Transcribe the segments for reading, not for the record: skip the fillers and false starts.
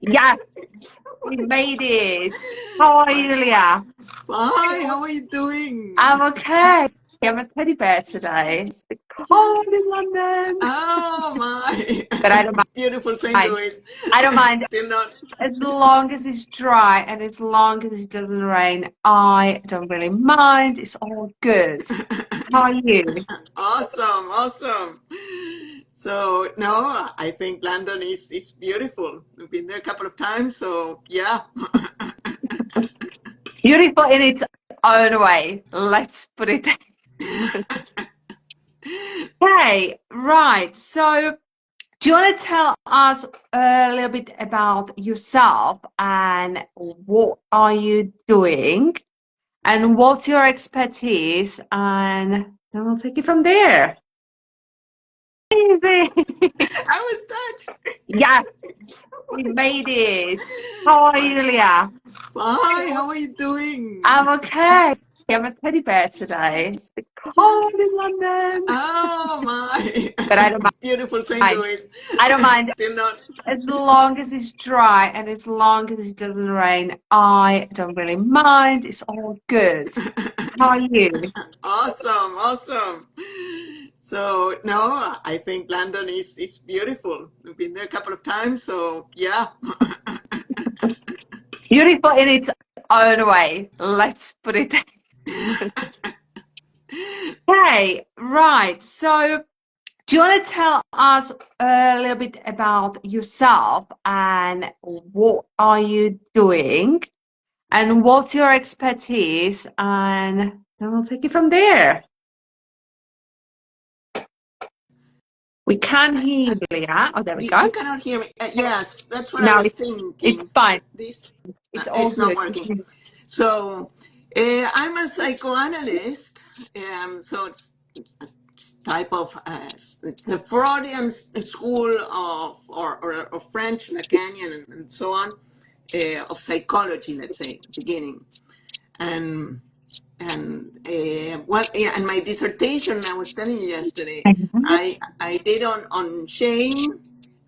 Yes, we made it. How are you, Leah? Hi, how are you doing? I'm okay. I'm a teddy bear today. It's a bit cold in London, Oh my, but I don't beautiful St. mind. Louis. I don't mind Still not. as long as it's dry and as long as it doesn't rain. I don't really mind. It's all good. How are you? Awesome, awesome. So no, I think London is beautiful. I've been there a couple of times, so yeah. Beautiful in its own way. Let's put it. Okay, right. So, do you want to tell us a little bit about yourself and what are you doing and what's your expertise? And then we'll take it from there. Easy. I was touched. Yes, we made it. How are you, Leah? Hi, how are you doing? I'm okay. I'm a teddy bear today. It's a bit cold in London, Oh my, but I don't beautiful St. mind. Louis. I don't mind Still not. as long as it's dry and as long as it doesn't rain. I don't really mind. It's all good. How are you? Awesome, awesome. So no, I think London is beautiful. I've been there a couple of times, so yeah. Beautiful in its own way. Let's put it. Okay, right. So, do you want to tell us a little bit about yourself and what are you doing and what's your expertise? And then we'll take it from there. We can hear you, Leah. Oh, there we go. You cannot hear me. Yes, that's what I Now was it's thinking. fine. This It's all it's not good. working. So I'm a psychoanalyst. So it's a type of the Freudian school of or French Lacanian and so on of psychology. Let's say beginning and well, yeah, and my dissertation I was telling you yesterday, I did on shame,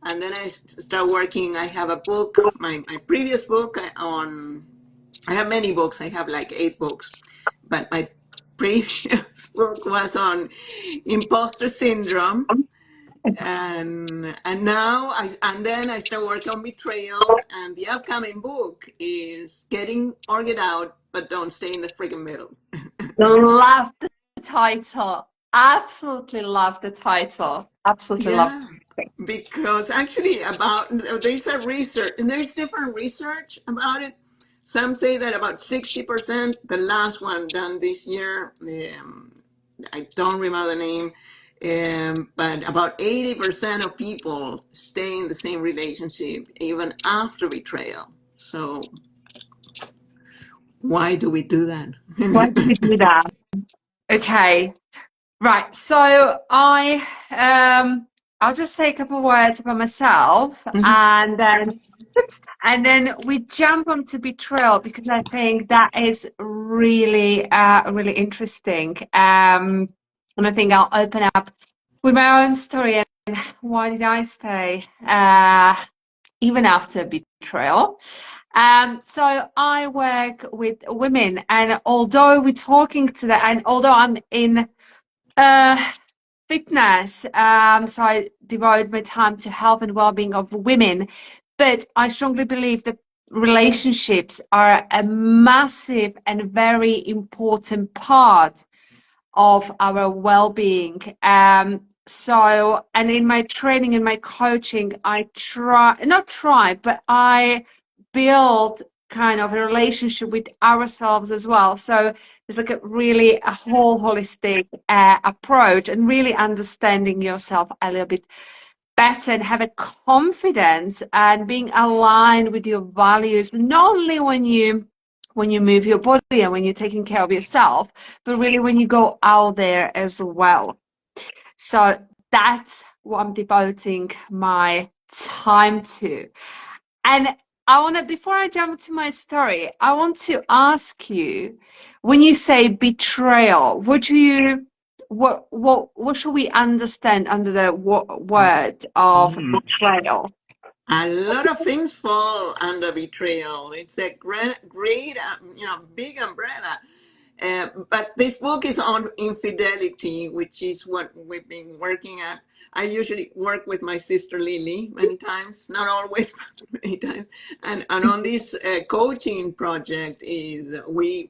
and then I start working. I have a book, my previous book on. I have many books. I have like 8 books, but my previous book was on imposter syndrome, and now and then I start working on betrayal, and the upcoming book is getting or get out, but don't stay in the freaking middle. Love the title. Absolutely love the title. Absolutely love Yeah, it. because actually about there's a research and there's different research about it. Some say that about 60%, the last one done this year, I don't remember the name, but about 80% of people stay in the same relationship even after betrayal. So why do we do that? Why did we do that? Okay. Right. So I'll just say a couple of words about myself Mhm. and then we jump onto betrayal because I think that is really really interesting. And I think I'll open up with my own story and why did I stay even after betrayal. So I work with women, and although we're talking today, and although I'm in uh, fitness, so I devote my time to health and well-being of women, but I strongly believe that relationships are a massive and very important part of our well-being. So, and in my training and my coaching, I but I build kind of a relationship with ourselves as well. So it's like a whole holistic approach and really understanding yourself a little bit better and have a confidence and being aligned with your values, not only when you move your body and when you're taking care of yourself, but really when you go out there as well. So that's what I'm devoting my time to. And I want to, before I jump to my story, I want to ask you, when you say betrayal, what should we understand under the word of betrayal? A lot of things fall under betrayal. It's a great, big umbrella. But this book is on infidelity, which is what we've been working at. I usually work with my sister Lily many times, not always, but many times. And on this coaching project is we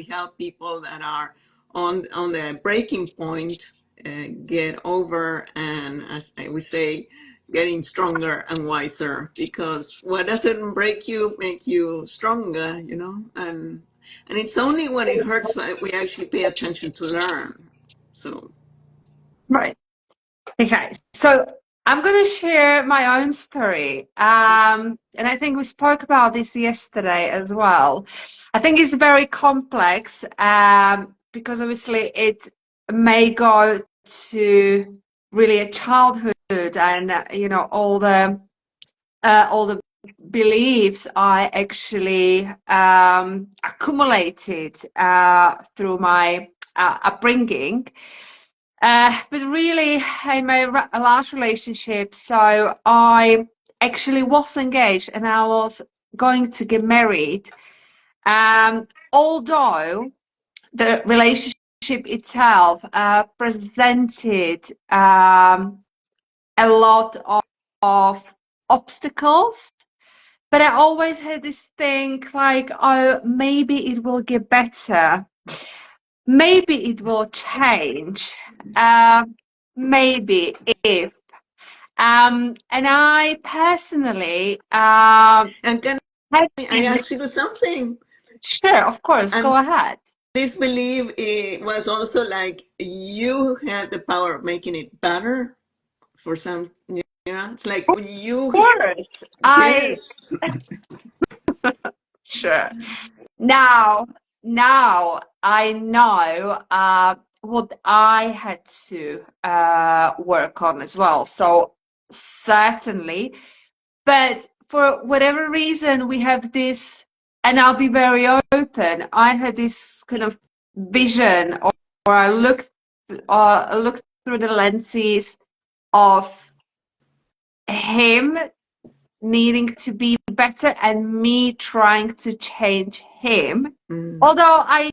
help people that are on the breaking point, get over, and as we say, getting stronger and wiser, because what doesn't break you make you stronger, and it's only when it hurts that we actually pay attention to learn. So Right. Okay. So I'm going to share my own story. And I think we spoke about this yesterday as well. I think it's very complex because obviously it may go to really a childhood and, all the beliefs I actually accumulated through my upbringing. But really, in my last relationship, so I actually was engaged and I was going to get married. Although the relationship itself presented a lot of obstacles. But I always had this thing like, oh, maybe it will get better. Maybe it will change. Maybe if. And I personally and can had I been, ask you something? sure, of course, And go ahead. this belief, it was also like you had the power of making it better for some, it's like Of course, I, yes. sure. Now I know what I had to work on as well. So certainly, but for whatever reason, we have this, and I'll be very open. I had this kind of vision, or I looked through the lenses of him needing to be better and me trying to change him. Although I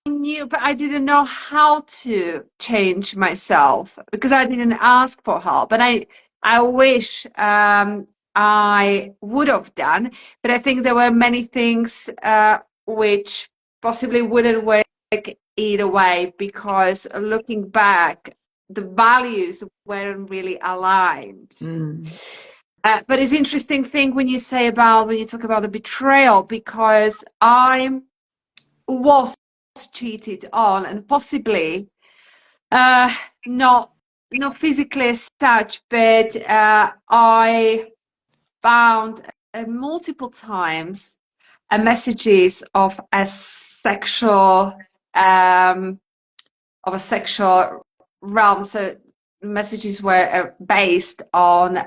knew, but I didn't know how to change myself because I didn't ask for help. And I wish I would have done, but I think there were many things which possibly wouldn't work either way because looking back, the values weren't really aligned. But it's interesting thing when you talk about the betrayal, because I was cheated on, and possibly not physically as such, but I found multiple times messages of a sexual realm. So messages were based on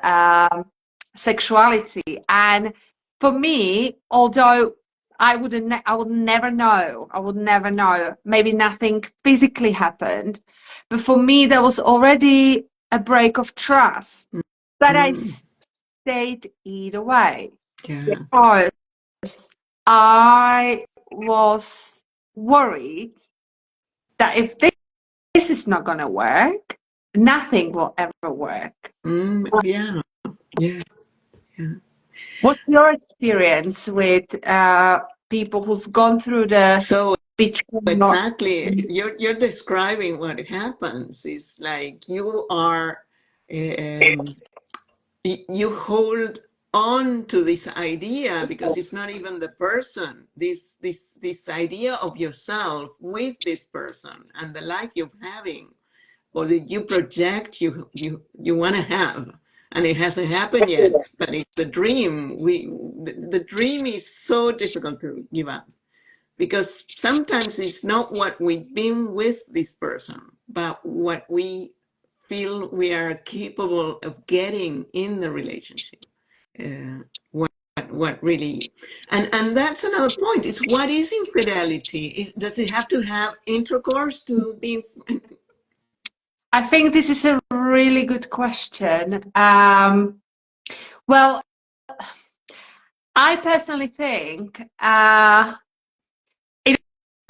sexuality, and for me, although I would never know, maybe nothing physically happened, but for me there was already a break of trust, but I stayed either way Yeah. because I was worried that if this is not going to work, nothing will ever work. Yeah. Yeah. Yeah. What's your experience with people who's gone through the So betrayal? exactly, you're describing what happens. It's like you are, um, you hold on to this idea because it's not even the person. This idea of yourself with this person and the life you're having, or that you project you want to have, and it hasn't happened yet, but it's the dream. The dream is so difficult to give up because sometimes it's not what we've been with this person, but what we feel we are capable of getting in the relationship. What really, and that's another point, is what is infidelity? Does it have to have intercourse to be? I think this is a really good question. Well, I personally think it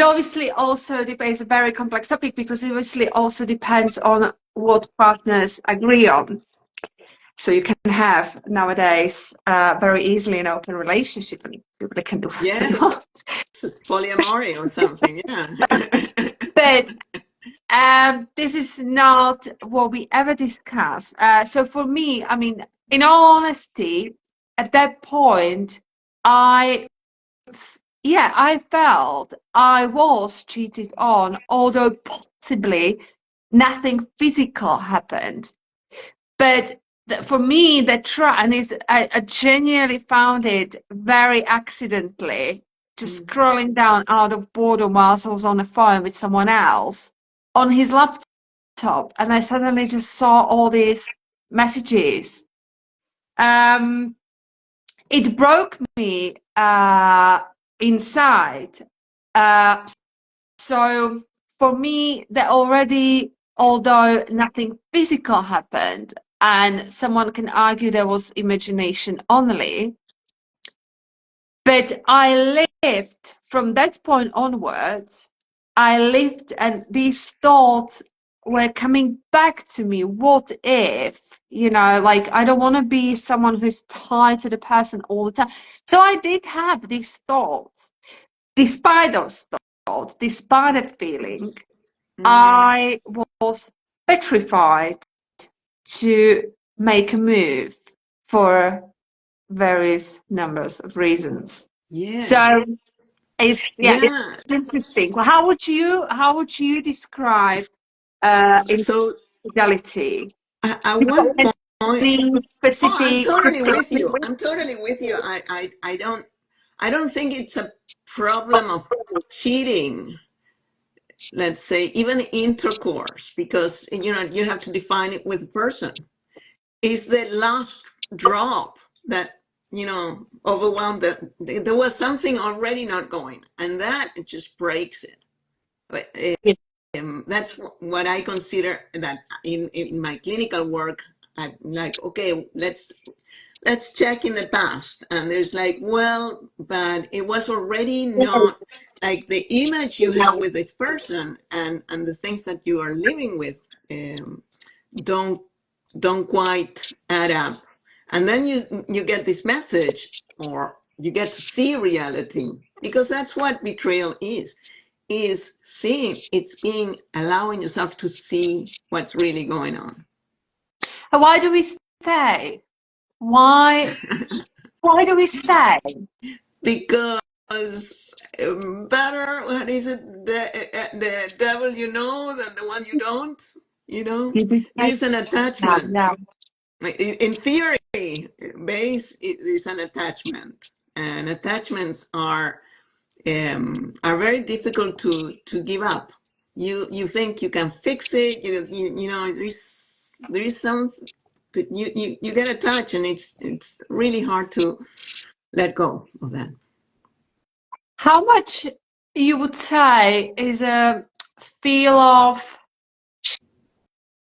obviously also depends, a very complex topic, because it obviously also depends on what partners agree on. So you can have nowadays very easily an open relationship and people can do what they Yes, want. polyamory or something. Yeah. But this is not what we ever discuss. So for me, I mean, in all honesty, at that point, I felt I was cheated on, although possibly nothing physical happened. But for me, I genuinely found it very accidentally, just scrolling down out of boredom whilst I was on the phone with someone else on his laptop, and I suddenly just saw all these messages. It broke me inside. Uh, so for me, that already, although nothing physical happened, and someone can argue there was imagination only, but I lived from that point onwards. I lived, and these thoughts were coming back to me. What if, like, I don't want to be someone who's tied to the person all the time. So I did have these thoughts. Despite those thoughts, despite that feeling, I was petrified to make a move for various numbers of reasons. Yeah. So it's it's Yeah. interesting. Well, how would you describe So infidelity? at You got one point, any oh, I'm specific? totally with you. I'm totally with you. I don't think it's a problem of cheating, let's say, even intercourse, because you have to define it with a person. Is the last drop that overwhelmed that there was something already not going, and that just breaks it. But, that's what I consider that in my clinical work. I'm like, okay, let's check in the past, and there's like, well, but it was already not like the image you have with this person, and the things that you are living with um, don't don't quite add up. And then you get this message, or you get to see reality, because that's what betrayal is seeing. It's being allowing yourself to see what's really going on. Why do we stay? Why do we stay? Because better, what is it, the devil you know than the one you don't, You there betray is an that, attachment. yeah. In theory, there's an attachment, and attachments are very difficult to give up. You think you can fix it. There is some, you get attached, and it's really hard to let go of that. How much you would say is a feel of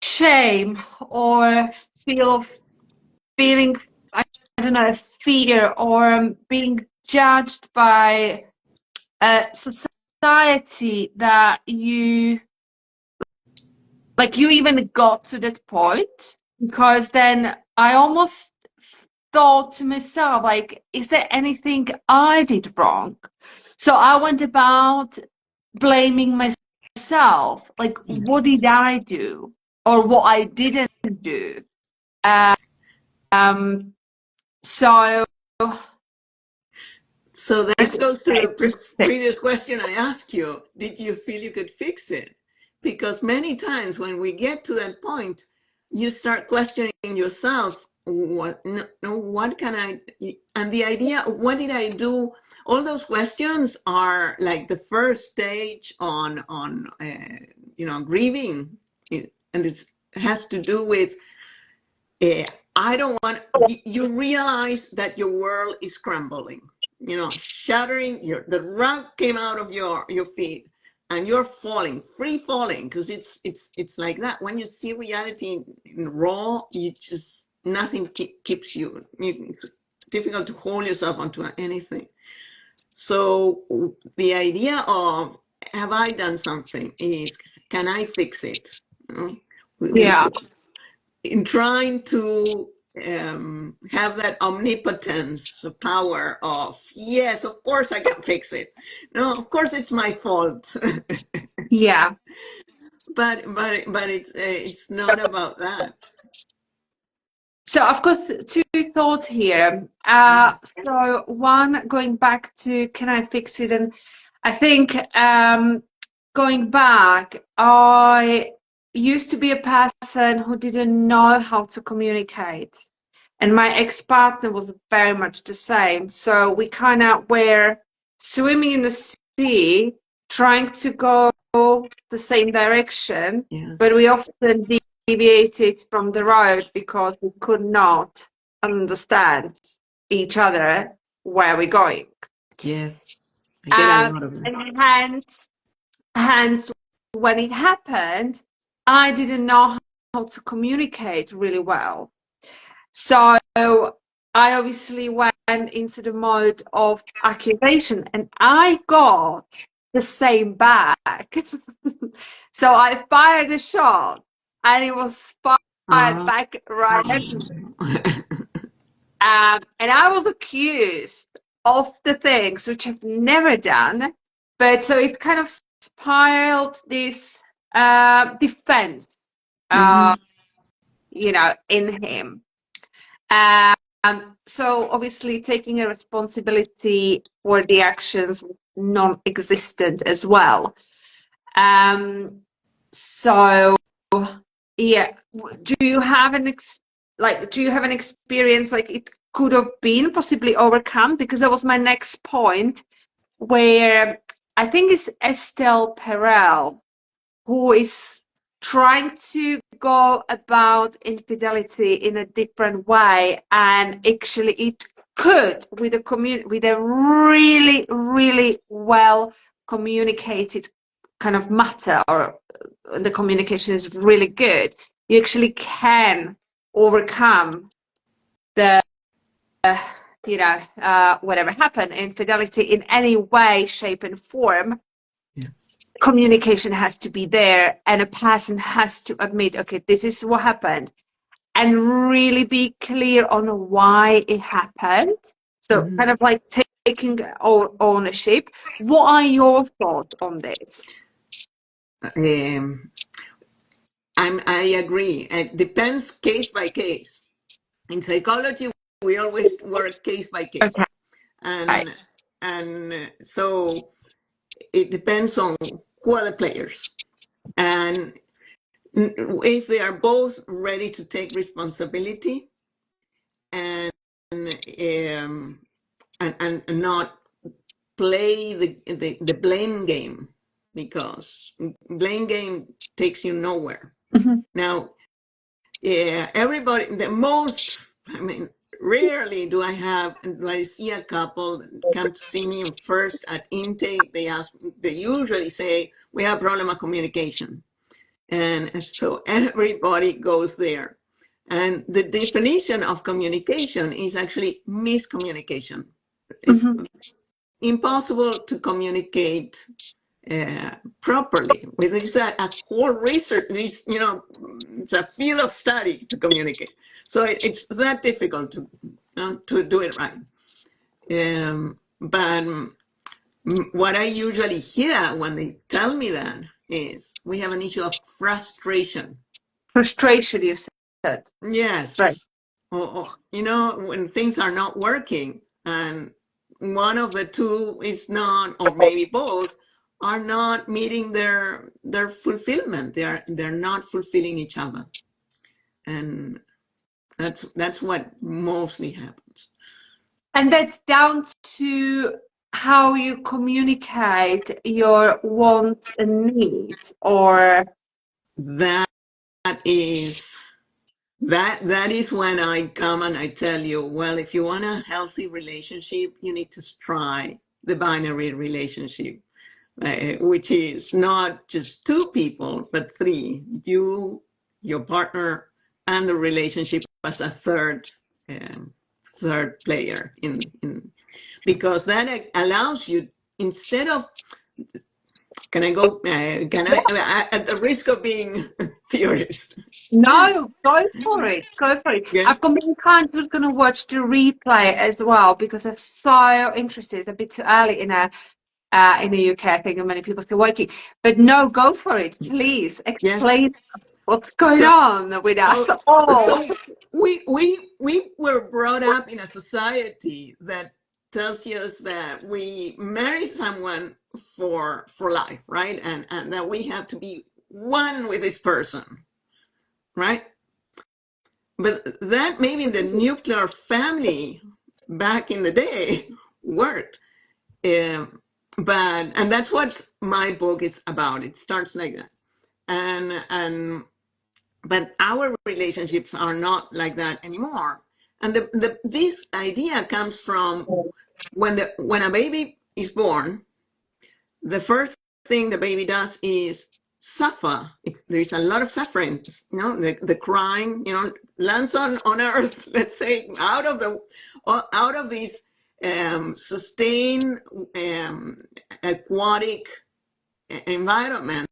shame or feel of feeling, I don't know, fear or being judged by a society that you even got to that point? Because then I almost thought to myself, like, is there anything I did wrong? So I went about blaming myself, like, what Yes. did I do or what I didn't do? Um, so So it's, that goes to the it's interesting. previous question I asked you. Did you feel you could fix it? Because many times when we get to that point, you start questioning yourself. What? No, no, what can I? And the idea, what did I do? All those questions are like the first stage on grieving, and it has to do with I don't want you realize that your world is crumbling, shattering. The rug came out of your feet, and you're falling, free falling, because it's like that. When you see reality in raw, you just nothing keeps you. difficult to hold yourself onto anything. So the idea of, have I done something, is, can I fix it? You know? Yeah. In trying to have that omnipotence power of, yes, of course I can fix it. No, of course it's my fault. Yeah. but it's not about that. So I've got two thoughts here. Yeah. So one, going back to can I fix it? And I think going back, I used to be a person who didn't know how to communicate. And my ex-partner was very much the same. So we kind of were swimming in the sea, trying to go the same direction, Yes. but we often deviated from the road because we could not understand each other where we're going. Yes. I get a lot of that. And hence, when it happened, I didn't know how to communicate really well. So I obviously went into the mode of accusation and I got the same back. So I fired a shot and it was fired Oh. back right at me. And I was accused of the things which I've never done. But so it kind of spiraled this defense, Mhm. in him. So obviously taking a responsibility for the actions was non-existent as well. So yeah, do you have an experience like it could have been possibly overcome? Because that was my next point, where I think it's Estelle Perel who is trying to go about infidelity in a different way, and actually it could, with a really really well communicated kind of matter, or the communication is really good, you actually can overcome the whatever happened, infidelity in any way, shape and form. Yes. Communication has to be there and a person has to admit, okay, this is what happened, and really be clear on why it happened. So Mhm. kind of like taking ownership. What are your thoughts on this? Um, I agree. It depends case by case. In psychology, we always work case by case, Okay. and so it depends on who are the players, and if they are both ready to take responsibility and and not play the blame game, because blame game takes you nowhere. Mhm. Now, everybody, I mean, rarely do I see a couple come to see me, and first at intake, they usually say, we have a problem of communication. And so everybody goes there. And the definition of communication is actually miscommunication. It's Mhm. impossible to communicate properly. There's a whole research, it's a field of study to communicate. So it's that difficult to do it right. But what I usually hear when they tell me that is, we have an issue of frustration. Frustration, you said. Right. Yes. Or, when things are not working and one of the two is not, or maybe both, are not meeting their fulfillment. They're not fulfilling each other. And that's what mostly happens. And that's down to how you communicate your wants and needs, or That is that is when I come and I tell you, well, if you want a healthy relationship, you need to try the binary relationship, which is not just two people, but three: you, your partner, and the relationship as a third third player in because that allows you, instead of, can I go, can I, at the risk of being theorist? No, go for it. Go for it. I've Yes, got mankind who's going to watch the replay as well because I'm so interested. It's a bit too early in the UK. I think many people still working. But no, go for it. Please yes. explain what's going So, on with us so, all. so we were brought up in a society that tells us that we marry someone for life, right? And that we have to be one with this person, right? But that maybe the nuclear family back in the day worked. And that's what my book is about. It starts like that. But our relationships are not like that anymore. And this idea comes from when a baby is born, the first thing the baby does is suffer. There's a lot of suffering, the crying, lands on earth, let's say, out of this sustained aquatic environment,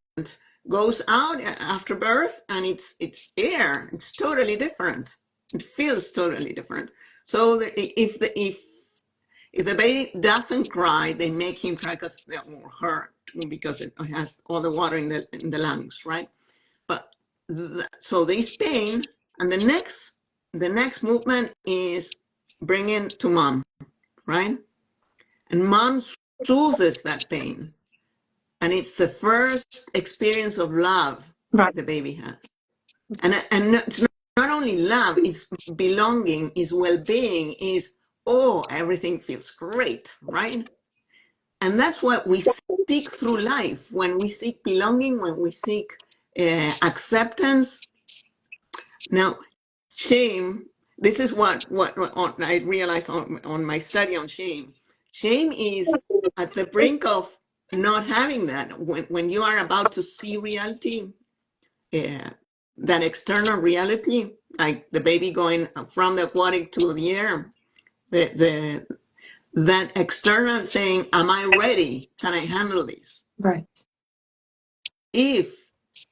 goes out after birth, and it's air. It's totally different. It feels totally different. So if the baby doesn't cry, they make him cry or her, because it has all the water in the lungs, right? But so there is pain, and the next movement is bringing to mom, right? And mom soothes that pain, and it's the first experience of love Right. the baby has. And it's not only love, it's belonging, it's well-being, is, oh, everything feels great, right? And that's what we seek through life. When we seek belonging, when we seek acceptance. Now, shame, this is what I realized on my study on shame. Shame is at the brink of not having that. When you are about to see reality, that external reality, like the baby going from the aquatic to the air, that external saying, am I ready? Can I handle this? Right. If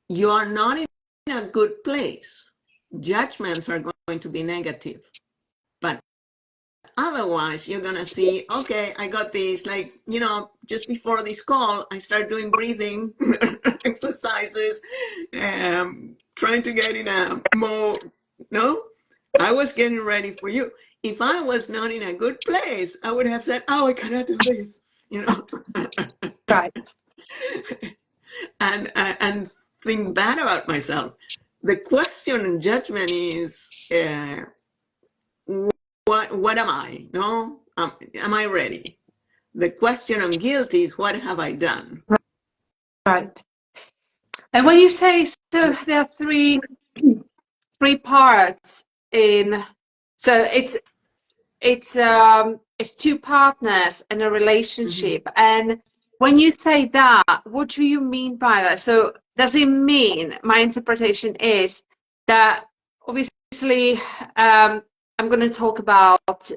you are not in a good place, judgments are going to be negative. But otherwise, you're going to see, okay, I got this. Like, just before this call, I started doing breathing exercises, trying to get in a mode. No, I was getting ready for you. If I was not in a good place, I would have said, oh, I cannot do this, Right. and think bad about myself. The question and judgment is, what am I? No, am I ready? The question on guilt is, what have I done? Right. And when you say, so there are three parts in, so it's two partners in a relationship. Mm-hmm. And when you say that, what do you mean by that? So does it mean, my interpretation is that obviously I'm going to talk about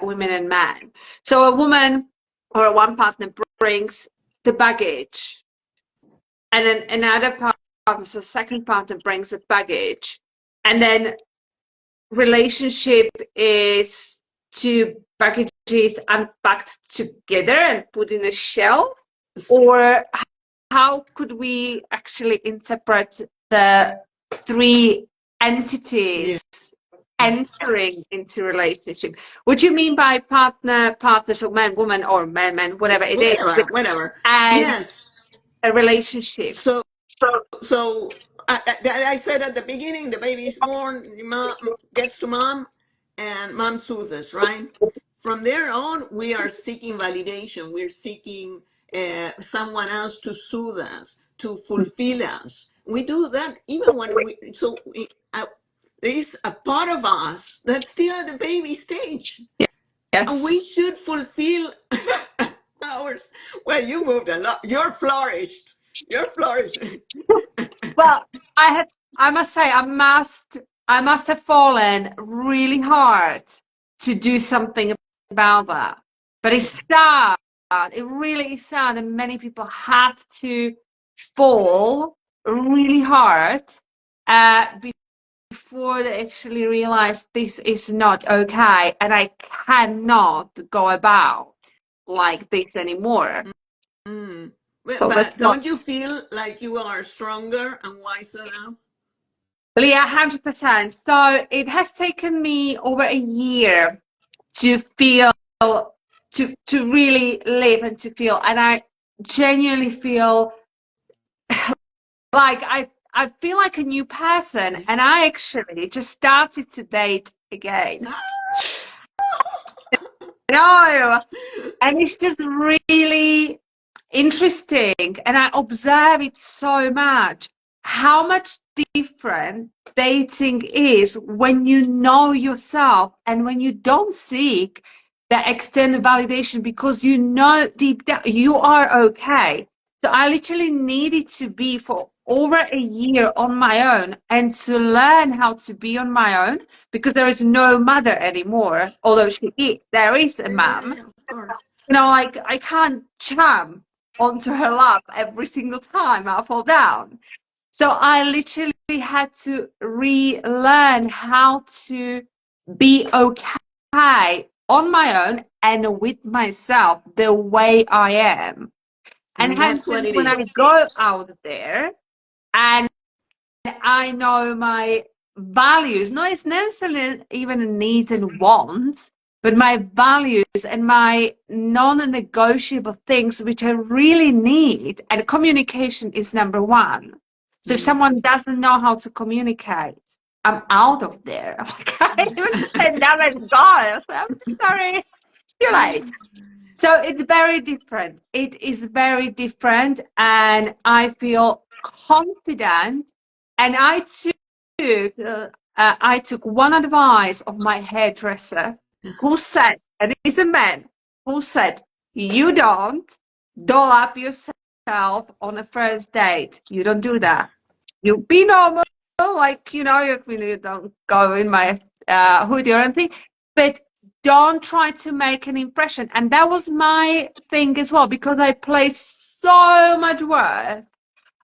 women and men. So a woman or one partner brings the baggage, and then another partner, so second partner brings the baggage, and then relationship is two packages unpacked together and put in a shelf? Or how could we actually interpret the three entities Yes. entering into relationship? What do you mean by partner, so man, woman, or man, whatever it is, Whatever. and Yes. a relationship? So I said at the beginning, the baby is born, mom gets to mom, and mom soothes, right? From there on, we are seeking validation. We're seeking someone else to soothe us, to fulfill us. We do that even when there is a part of us that's still at the baby stage. And Yes. we should fulfill ours. Well, you moved a lot. You're flourished. You're flourishing. Well, I must say, I must have fallen really hard to do something about that. But it's sad. It really is sad, and many people have to fall really hard before they actually realize this is not okay, and I cannot go about like this anymore. Mm. So that's But not don't you feel like you are stronger and wiser now? yeah, 100%. So it has taken me over a year to feel to really live and to feel, and I genuinely feel like I feel like a new person, Yeah. and I actually just started to date again. No, and it's just really interesting, and I observe it so much how much different dating is when you know yourself and when you don't seek the external validation, because you know deep down you are okay. So I literally needed to be for over a year on my own and to learn how to be on my own, because there is no mother anymore, although there is a mom. Yeah, of course. You know, like I can't jump onto her lap every single time I fall down. So I literally had to relearn how to be okay on my own and with myself the way I am. And And hence, that's what it when I is. go out there and I know my values, not it's necessarily even needs and wants, but my values and my non-negotiable things which I really need. And communication is number one. So if Mm. someone doesn't know how to communicate, I'm out of there. I can't even stand up and go. I say, I'm sorry, it's too late. So it's very different. It is very different, and I feel confident. And I took one advice of my hairdresser, who said, and it's a man, who said, "You don't doll up yourself on a first date. You don't do that. You be normal, like you don't go in my hoodie or anything, but." Don't try to make an impression. And that was my thing as well, because I place so much worth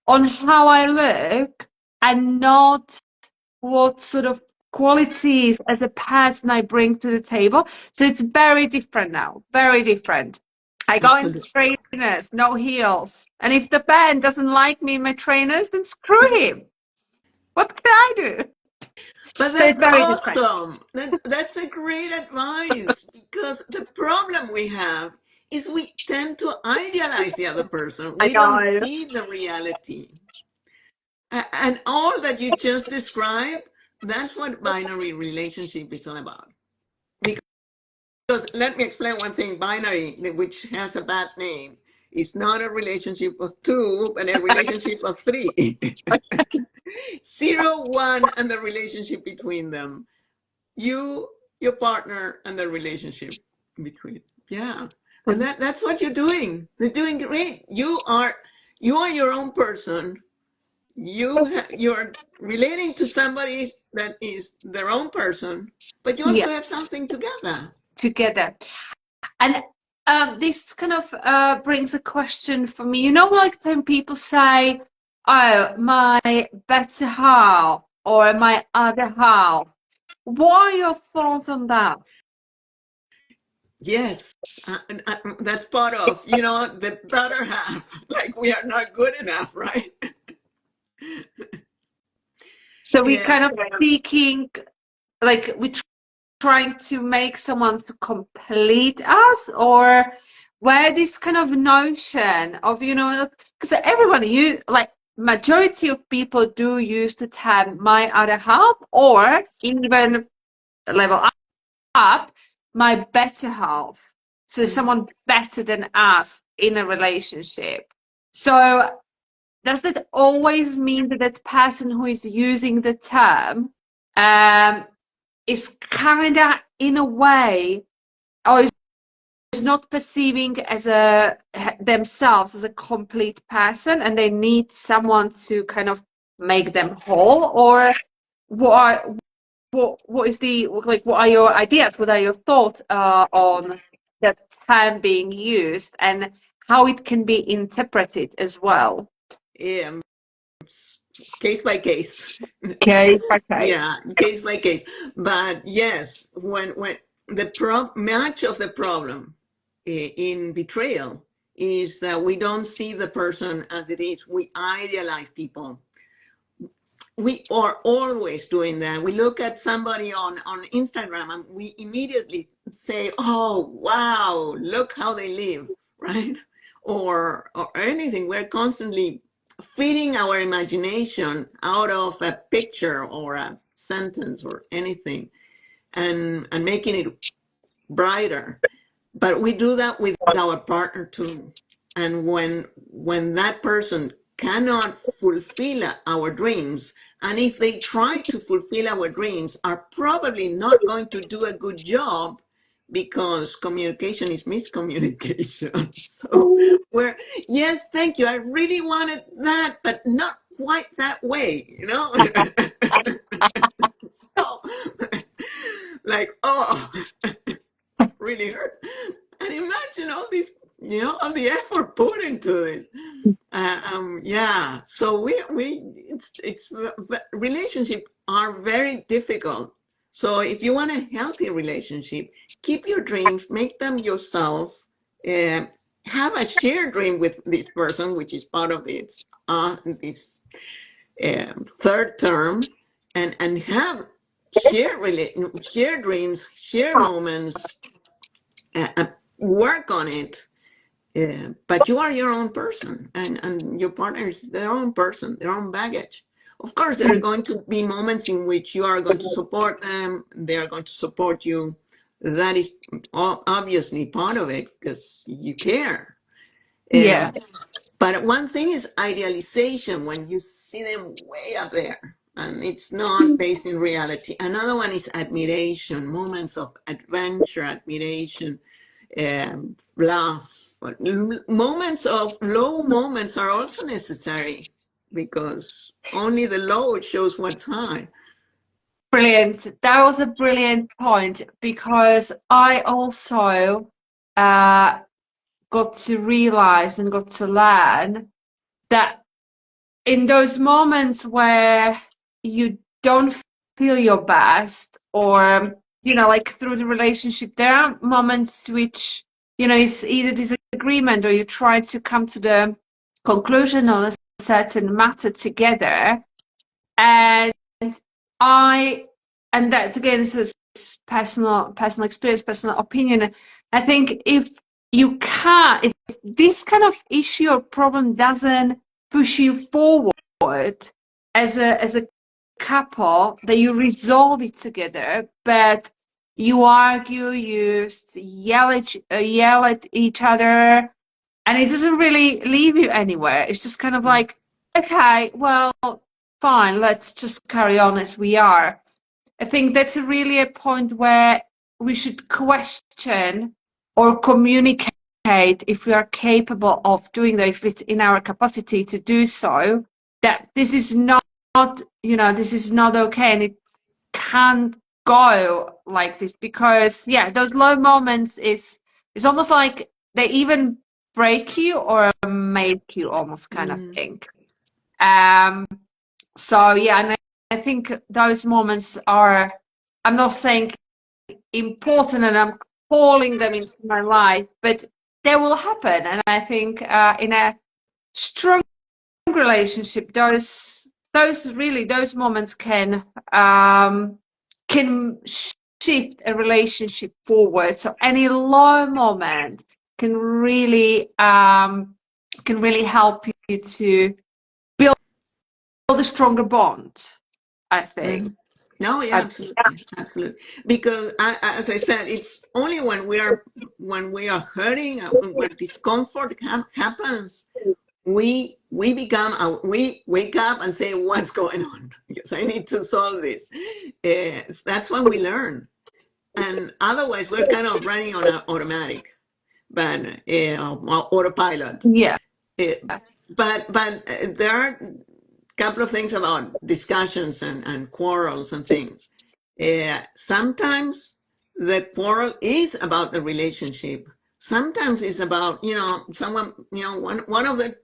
on how I look and not what sort of qualities as a person I bring to the table. So it's very different now, very different. I go in Absolutely. trainers, no heels. And if the band doesn't like me in my trainers, then screw him. What can I do? But So it's that's very different. awesome. That's a great advice, because the problem we have is we tend to idealize the other person. I We don't know. see the reality. And all that you just described, that's what binary relationship is all about. Because let me explain one thing: binary, which has a bad name, is not a relationship of two, but a relationship of three. 0, 1, and the relationship between them. You, your partner, and the relationship between. Yeah. And that's what you're doing. You're doing great. You are your own person. You're relating to somebody that is their own person, but you Yeah, also have something together. together. And this kind of brings a question for me. You know, like when people say, "Oh, my better half" or "my other half," what are your thoughts on that? Yes, that's part of, the better half. Like we are not good enough, right? So we Yeah. kind of seeking, like we trying to make someone to complete us, or where this kind of notion of, because everyone you like majority of people do use the term "my other half," or even level up, "my better half." So Mm. someone better than us in a relationship. So does that always mean that that person who is using the term um, is kind of in a way, or is not perceiving as themselves as a complete person, and they need someone to kind of make them whole? Or what what is the like? What are your ideas? What are your thoughts on the term being used and how it can be interpreted as well? Yeah, case by case. Okay, Yeah, okay. case by case. But yes, when the much of the problem in betrayal is that we don't see the person as it is. We idealize people. We are always doing that. We look at somebody on Instagram and we immediately say, oh, wow, look how they live, right? Or anything. We're constantly feeding our imagination out of a picture or a sentence or anything and making it brighter. But we do that with our partner too. And when that person cannot fulfill our dreams, and if they try to fulfill our dreams, are probably not going to do a good job because communication is miscommunication. So we're, yes, thank you. I really wanted that, but not quite that way, you know? So like, oh, really hurt. And imagine all these, all the effort put into this. Yeah. So it's relationship are very difficult. So if you want a healthy relationship, keep your dreams, make them yourself. Uh, have a shared dream with this person, which is part of this third term, and have share dreams, share moments, work on it. But you are your own person, and your partner is their own person, their own baggage. Of course, there are going to be moments in which you are going to support them, they are going to support you. That is obviously part of it because you care. Yeah. But one thing is idealization when you see them way up there and it's not based in reality. Another one is admiration, moments of adventure, admiration, laugh. Moments of low moments are also necessary because only the low shows what's high. Brilliant. That was a brilliant point because I also got to realize and got to learn that in those moments where you don't feel your best or like through the relationship, there are moments which it's either disagreement or you try to come to the conclusion on a certain matter together. And I, and that's again, this is personal experience, personal opinion. I think if if this kind of issue or problem doesn't push you forward as a couple, that you resolve it together, but you argue, you yell at each other, and it doesn't really leave you anywhere. It's just kind of like, okay, well, fine, let's just carry on as we are. I think that's really a point where we should question or communicate if we are capable of doing that, if it's in our capacity to do so, that this is not, this is not okay and it can't go like this because, yeah, those low moments is almost like they even break you or make you almost kind of Mm-hmm. thing. So yeah, and I think those moments are, I'm not saying important and I'm calling them into my life, but they will happen. And I think in a strong relationship, those moments can shift a relationship forward. So any low moment can really help you to build a stronger bond, I think. No, yeah, absolutely, absolutely. Because as I said, it's only when we are hurting, when discomfort happens, we wake up and say, "What's going on?" Because I need to solve this. That's when we learn, and otherwise we're kind of running on an automatic, but autopilot. Yeah. Uh, but there are a couple of things about discussions and quarrels and things. Sometimes the quarrel is about the relationship. Sometimes it's about, someone, one of the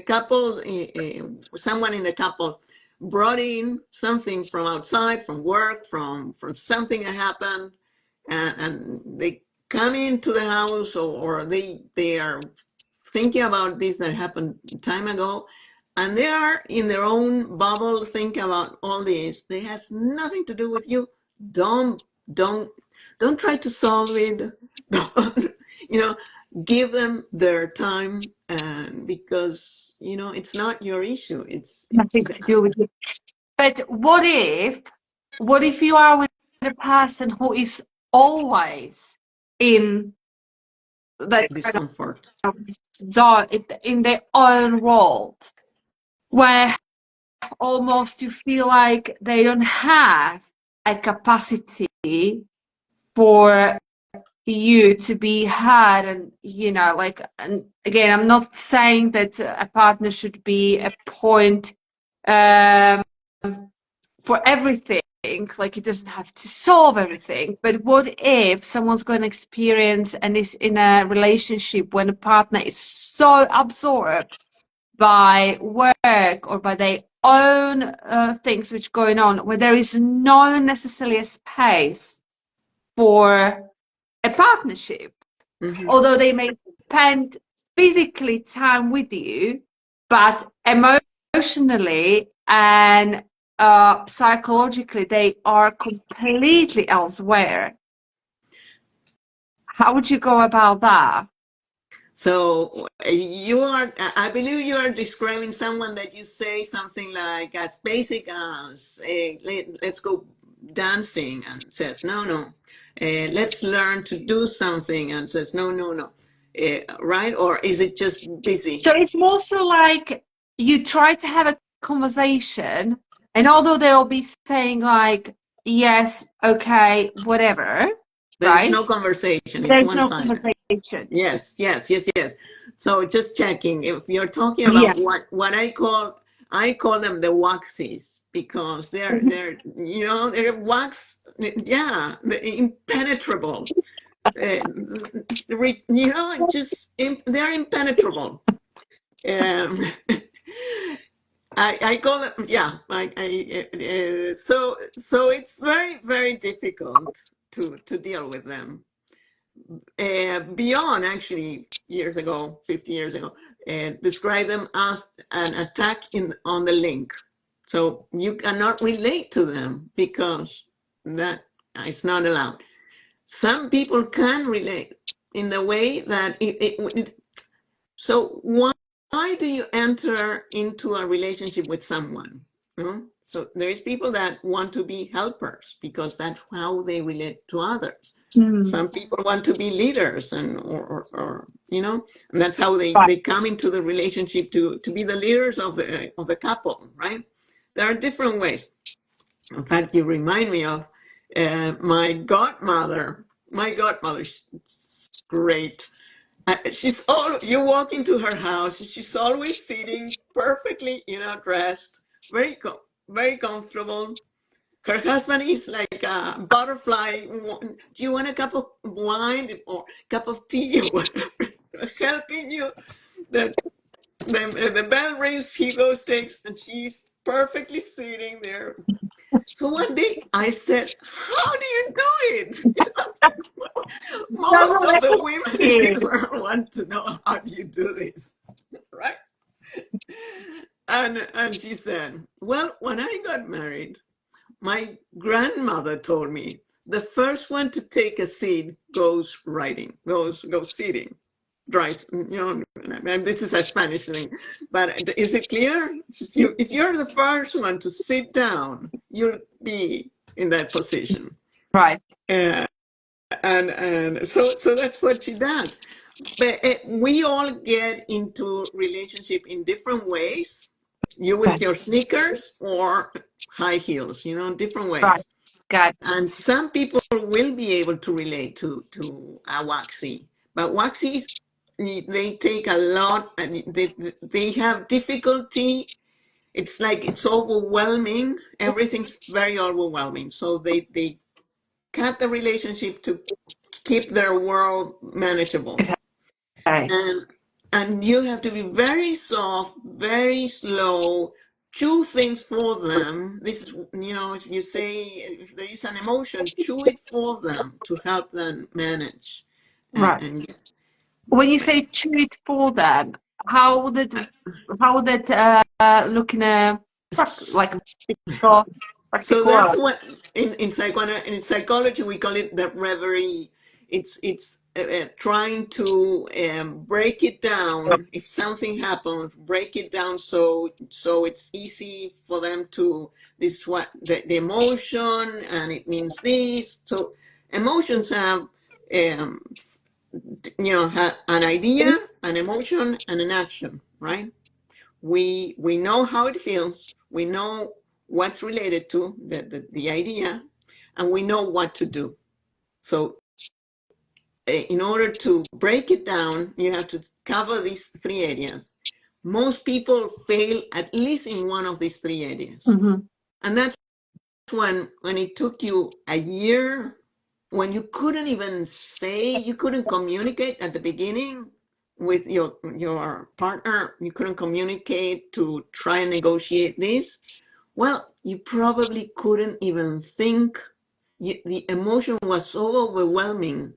couple, someone in the couple brought in something from outside, from work, from something that happened, and they come into the house, or they are thinking about this that happened time ago, and they are in their own bubble thinking about all this. It has nothing to do with you. Don't don't don't try to solve it. Don't, give them their time, and because it's not your issue. It's Nothing to do with it. But what if you are with a person who is always in that kind discomfort. of in their own world, where almost you feel like they don't have a capacity for you to be heard, and and again, I'm not saying that a partner should be a point um, for everything, like it doesn't have to solve everything, but what if someone's going to experience and is in a relationship when a partner is so absorbed by work or by their own things which are going on, where there is no necessarily a space for a partnership, Mhm. although they may spend physically time with you, but emotionally and psychologically they are completely elsewhere. How would you go about that? So I believe you are describing someone that you say something like as basic as, let's go dancing, and says, no, no, let's learn to do something, and says, no, no, no. Right? Or is it just So busy? it's more so like you try to have a conversation, and although they'll be saying like, yes, okay, whatever, There is no right? conversation. It's There's one no sided. conversation. Yes, yes, yes, yes. So just checking if you're talking Yeah. about what I call them the waxies, because they're wax, yeah, they're impenetrable. They're impenetrable. Um, I call them, yeah. So it's very, very difficult to deal with them. Beyond, actually, years ago, 50 years ago, describe them as an attack on the link. So you cannot relate to them because that is not allowed. Some people can relate in the way that so why do you enter into a relationship with someone? So there is people that want to be helpers because that's how they relate to others. Mm, Some people want to be leaders, and that's how right. they come into the relationship to be the leaders of the couple, right? There are different ways. In fact, you remind me of my godmother. My godmother, she's great. She's all you walk into her house. She's always sitting perfectly, dressed, very comfortable. Her husband is like a butterfly. Do you want a cup of wine or cup of tea or whatever? Helping you. The bell rings. He goes, takes, and she's perfectly sitting there. So one day I said, "How do you do it?" No, Most no, of that's the women in you. this world want to know, how do you do this, right? And she said, well, when I got married, my grandmother told me the first one to take a seat goes riding, goes sitting, drives. And this is a Spanish thing, but is it clear? If you're the first one to sit down, you'll be in that position. Right. Uh, and so that's what she does. But we all get into relationship in different ways. You with Okay. your sneakers or high heels, different Right. ways. Got And some people will be able to relate to a waxy, but waxies, they take a lot, and they have difficulty it's like it's overwhelming. Everything's very overwhelming. So they cut the relationship to keep their world manageable. Okay. And you have to be very soft, very slow, chew things for them. This is, if you say, if there is an emotion, chew it for them to help them manage. Right. And When you say chew it for them, how would it look in a like so practical? that's what in psychology we call it the reverie. It's trying to break it down. If something happens, break it down so it's easy for them to this what the emotion, and it means this. So emotions have um, an idea, an emotion, and an action, right? We know how it feels, we know what's related to the idea, and we know what to do. So in order to break it down, you have to cover these three areas. Most people fail at least in one of these three areas. Mm-hmm. And that's when it took you a year, when you couldn't even say, you couldn't communicate at the beginning with your partner, you couldn't communicate to try and negotiate this. Well, you probably couldn't even think. The emotion was so overwhelming.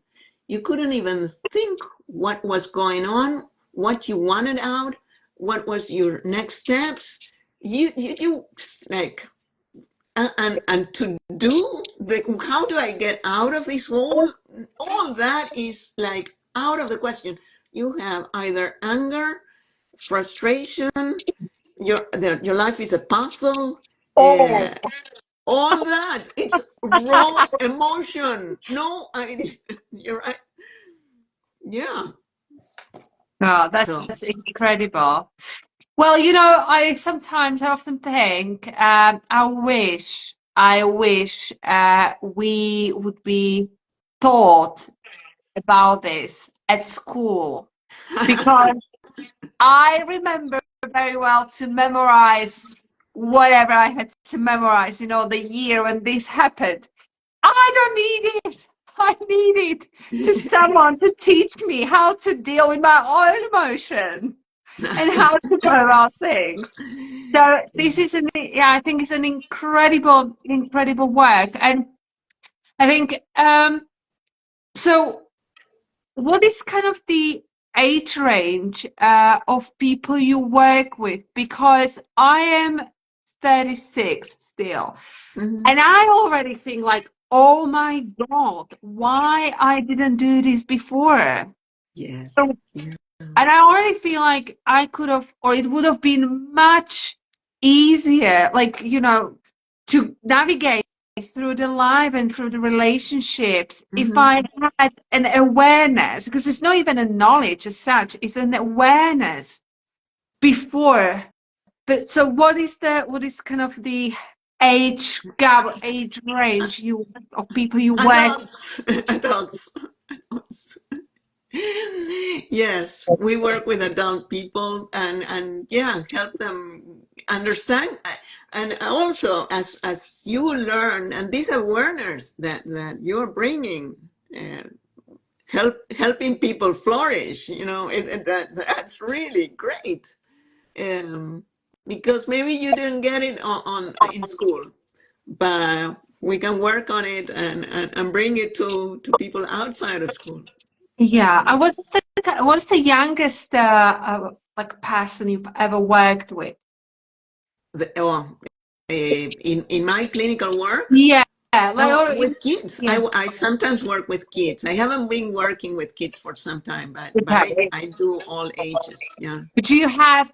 You couldn't even think what was going on, what you wanted out, what was your next steps. You like and to do how do I get out of this hole? All that is like out of the question. You have either anger, frustration, your life is a puzzle, Oh, uh, all that. It's raw emotion. No idea. You're right. Yeah. no, So that's incredible. Well, I often think, I wish we would be taught about this at school, because I remember very well to memorize whatever I had to memorize, the year when this happened. I don't need it. I need it to someone to teach me how to deal with my own emotion and how to go about things. So this is I think it's an incredible, incredible work. And I think, so what is kind of the age range of people you work with? Because I am 36 still, Mhm. and I already think like, oh my God, why I didn't do this before? So, Yes. Yeah. and I already feel like I could have, or it would have been much easier, like, to navigate through the life and through the relationships if Mhm. I had an awareness, because it's not even a knowledge as such, it's an awareness before. But so what is kind of the age gap, age range of people you work? Adults. Adults. Yes, we work with adult people and yeah, help them understand. And also as you learn, and these awareness that you're bringing, uh, helping people flourish, that's really great. Um, because maybe you didn't get it on in school, but we can work on it and bring it to people outside of school. Yeah, I was just what's the youngest like person you've ever worked with? In my clinical work, Yeah, like, or with kids, yeah, I sometimes work with kids. I haven't been working with kids for some time, but okay. I do all ages. Yeah. But do you have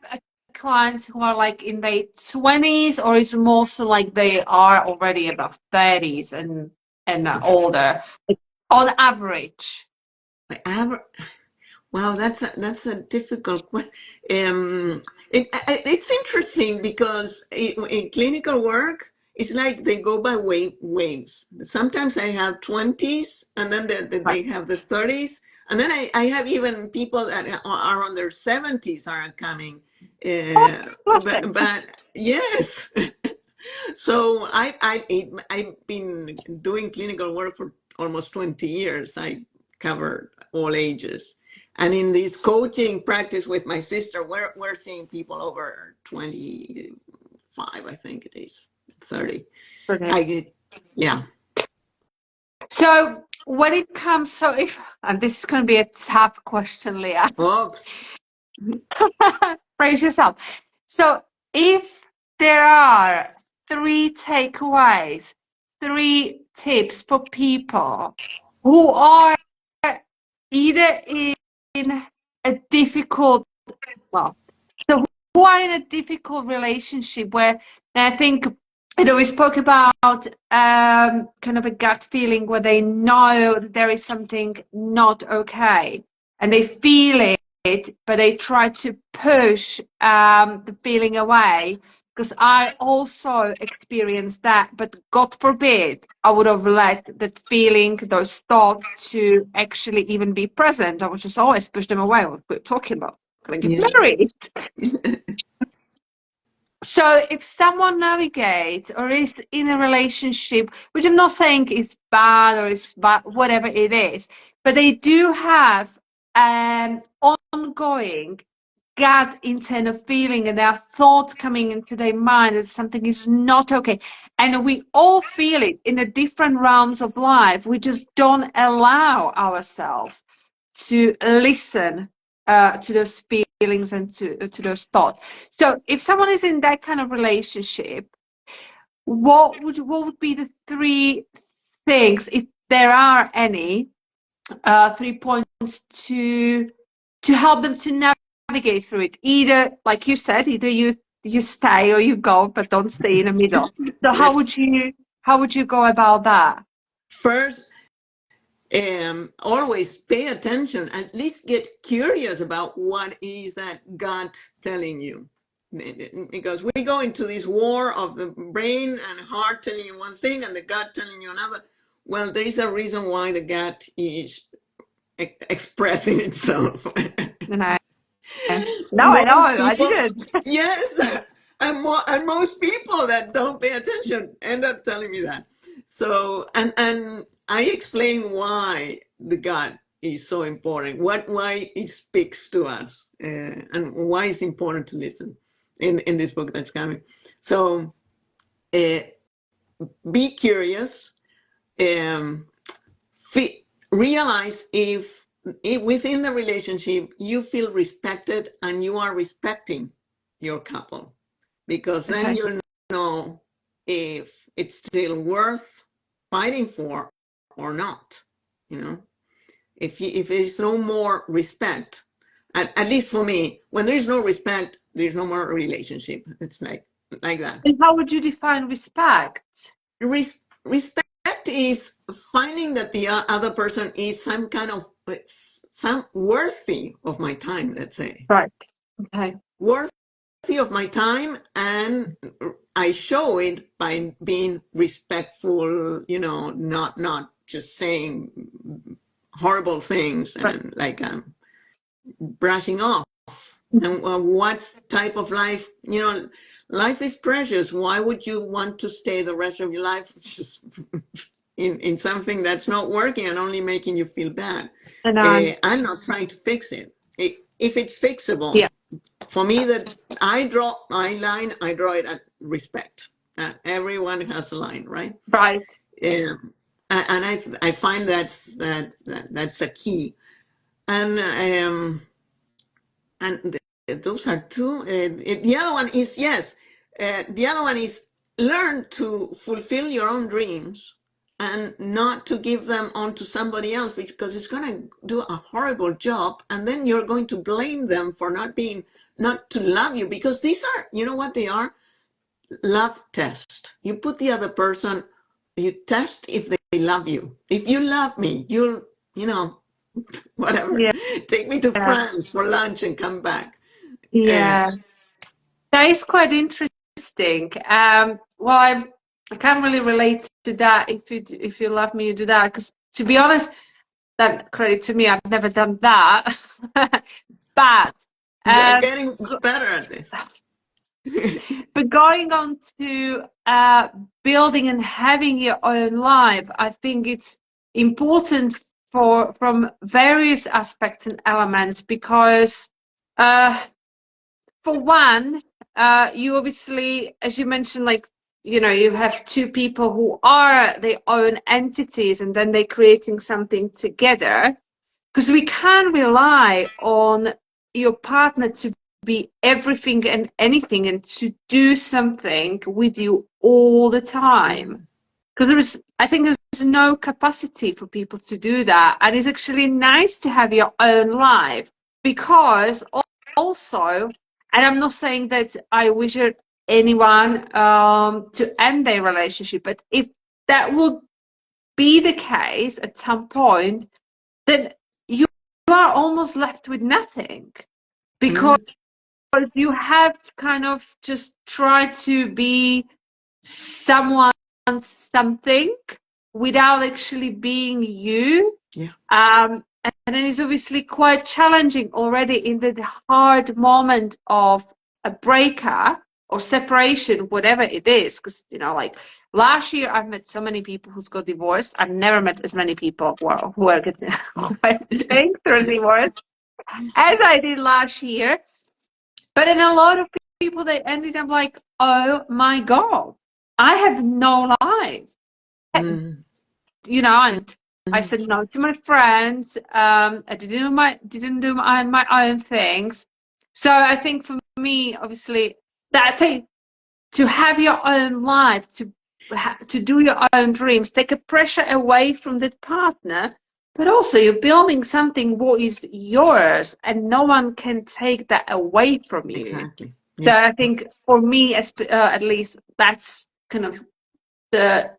clients who are like in their 20s, or is it mostly like they are already above 30s and older, on average? Aver- Wow, that's a difficult question. It's interesting because in clinical work, it's like they go by waves. Sometimes I have 20s, and then they have the 30s, and then I have even people that are on their 70s are coming. Fantastic. But yes. So I've been doing clinical work for almost 20 years. I covered all ages. And in this coaching practice with my sister, we're seeing people over 25, I think it is, 30. Brilliant. Yeah. So when it comes, so if, and this is going to be a tough question, Leah. Oops. Brace yourself. So if there are three takeaways, three tips for people who are either in a difficult, well, so who are in a difficult relationship where I think, we spoke about kind of a gut feeling where they know that there is something not okay and they feel it, but they try to push the feeling away. Because I also experienced that, but God forbid I would have let that feeling, those thoughts to actually even be present. I would just always push them away. What we're talking about, gonna get Yeah. married. So if someone navigates or is in a relationship, which I'm not saying is bad or is bad, whatever it is, but they do have an ongoing gut internal feeling and there are thoughts coming into their mind that something is not okay. And we all feel it in the different realms of life. We just don't allow ourselves to listen to those feelings and to those thoughts. So if someone is in that kind of relationship, what would be the three things, if there are any, 3 points to help them to navigate through it? Either, like you said, either you stay or you go, but don't stay in the middle. So Yes. how would you go about that? First, always pay attention, at least get curious about what is that gut telling you. Because we go into this war of the brain and heart telling you one thing and the gut telling you another. Well, there is a reason why the gut is expressing itself. You know, now I know, Most I people, didn't. yes, and most people that don't pay attention end up telling me that. So, and I explain why the gut is so important, why it speaks to us, and why it's important to listen in this book that's coming. So, uh, be curious, um, realize if within the relationship you feel respected and you are respecting your couple, because then Okay. you'll know if it's still worth fighting for or not. You know, if there's no more respect, at least for me, when there's no respect, there's no more relationship. It's like that. And how would you define respect? Respect is finding that the other person is some kind of some worthy of my time, let's say, Right. Okay. worthy of my time, and I show it by being respectful, not just saying horrible things Right. and like brushing off. And what type of life, life is precious. Why would you want to stay the rest of your life just in something that's not working and only making you feel bad? And I'm not trying to fix it. If it's fixable, yeah, for me, that I draw my line, I draw it at respect. Everyone has a line, right? right. Um, and I find that's a key. And those are two. The other one is, yes. The other one is learn to fulfill your own dreams and not to give them on to somebody else, because it's going to do a horrible job, and then you're going to blame them for not to love you, because these are, you know what they are? Love test. You put the other person, you test if they love you. If you love me, you'll, whatever, Yeah, take me to France for lunch and come back. Uh, yeah. That is quite interesting. Well, I can't really relate to that. If you love me, you do that. Because to be honest, then credit to me, I've never done that. But You're Um, getting better at this. but going on to building and having your own life, I think it's important from various aspects and elements because, for one, you obviously, as you mentioned, like, you have two people who are their own entities and then they're creating something together. Because we can't rely on your partner to be everything and anything and to do something with you all the time. Because I think there's no capacity for people to do that. And it's actually nice to have your own life because also, and I'm not saying that I wish anyone to end their relationship, but if that would be the case at some point, then you are almost left with nothing because you have kind of just tried to be someone, something without actually being you. Yeah. And it is obviously quite challenging already in the hard moment of a breakup or separation, whatever it is. Because, like last year, I've met so many people who's got divorced. I've never met as many people who are going through divorce as I did last year. But in a lot of people, they ended up like, oh my God, I have no life. And I said no to my friends. I didn't do my own things. So I think for me, obviously, that's to have your own life, to do your own dreams, take a pressure away from that partner, but also you're building something what is yours, and no one can take that away from you. Exactly. So Yeah. I think for me, at least, that's kind of the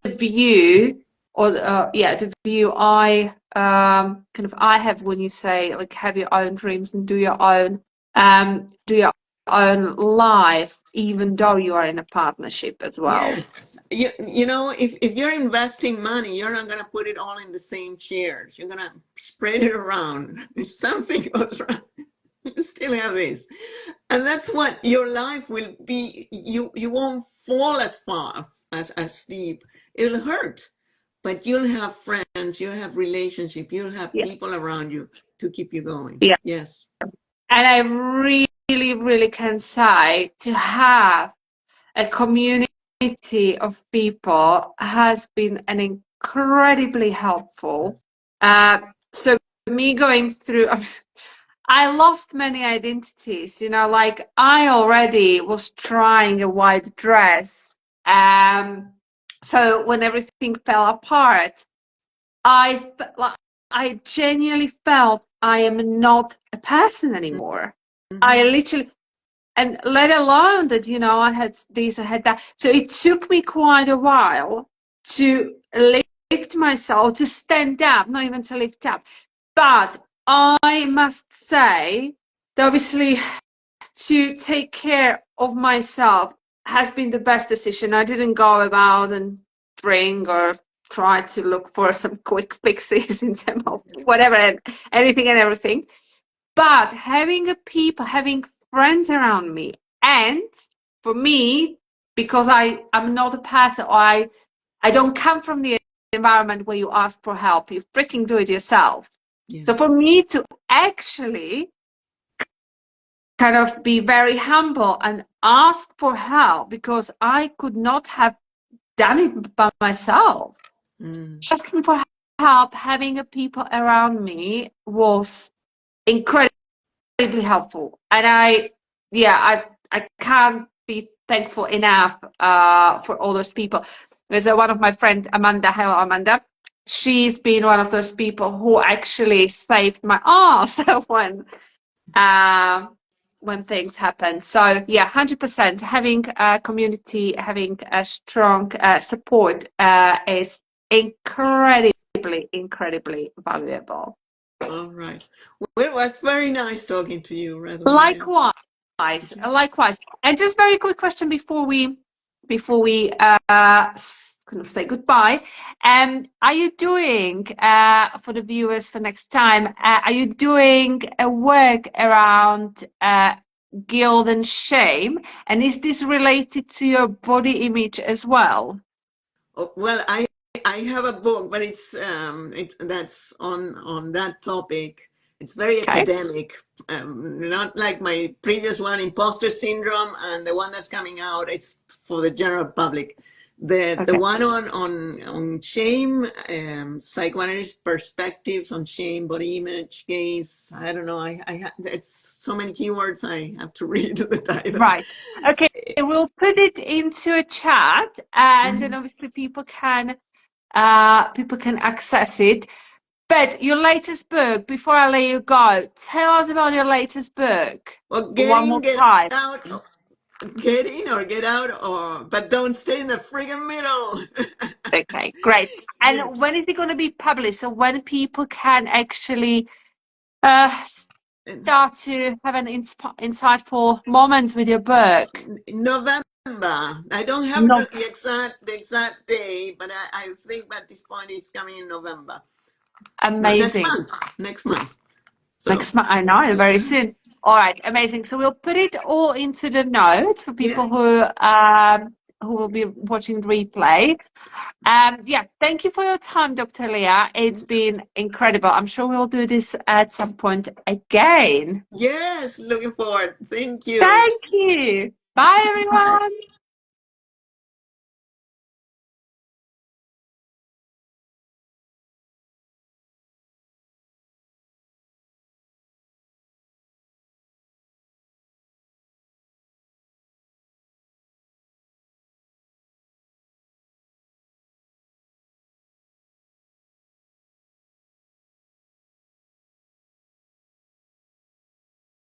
view, or the view I have when you say like have your own dreams and do your own life, even though you are in a partnership as well. Yes. If you're investing money, you're not going to put it all in the same shares. You're going to spread it around. If something goes wrong, you still have this. And that's what your life will be. You won't fall as far, as deep. It'll hurt, but you'll have friends, you'll have relationship, you'll have people around you to keep you going. Yeah. Yes. And I really, really can say to have a community of people has been an incredibly helpful. So me going through, I lost many identities, like I already was trying a white dress. So when everything fell apart, I genuinely felt I am not a person anymore. I literally, and let alone that, I had this, I had that. So it took me quite a while to lift myself, to stand up, not even to lift up. But I must say that obviously to take care of myself has been the best decision. I didn't go about and drink or try to look for some quick fixes in terms of whatever, anything and everything. But having friends around me, and for me, because I'm not a person, or I don't come from the environment where you ask for help, you freaking do it yourself. Yeah. So for me to actually kind of be very humble and ask for help, because I could not have done it by myself. Asking for help, having a people around me was incredibly helpful. And I can't be thankful enough for all those people. There's one of my friends, Amanda. Hello, Amanda. She's been one of those people who actually saved my ass when things happen. So yeah, 100%. Having a community, having a strong support is incredibly valuable. All right. Well, it was very nice talking to you, Radomira. Likewise. And just very quick question before we kind of say goodbye. Are you doing, for the viewers for next time, are you doing a work around guilt and shame? And is this related to your body image as well? Oh, well, I have a book, but it's that's on that topic. It's very Okay, academic, not like my previous one, imposter syndrome, and the one that's coming out. It's for the general public. The okay. one on shame, psychoanalyst perspectives on shame, body image, gaze. I don't know. It's so many keywords. I have to read the title. Right. Okay, we'll put it into a chat and then Mhm. obviously people can access it. But your latest book, before I let you go, tell us about your latest book Well, get one in, more get time. out. Get in or get out, or but don't stay in the friggin' middle. Okay, great. Yes. And when is it going to be published? So when people can actually In start to have an insightful moments with your book? November. I don't have No, the exact day, but I think at this point it's coming in November. No, next amazing. month. Next month. So Next month, I know, very soon. All right, amazing. So we'll put it all into the notes for yeah. people who will be watching the replay. Yeah, thank you for your time, Dr. Leah. It's been incredible. I'm sure we'll do this at some point again. Yes, looking forward. Thank you. Thank you. Bye, everyone.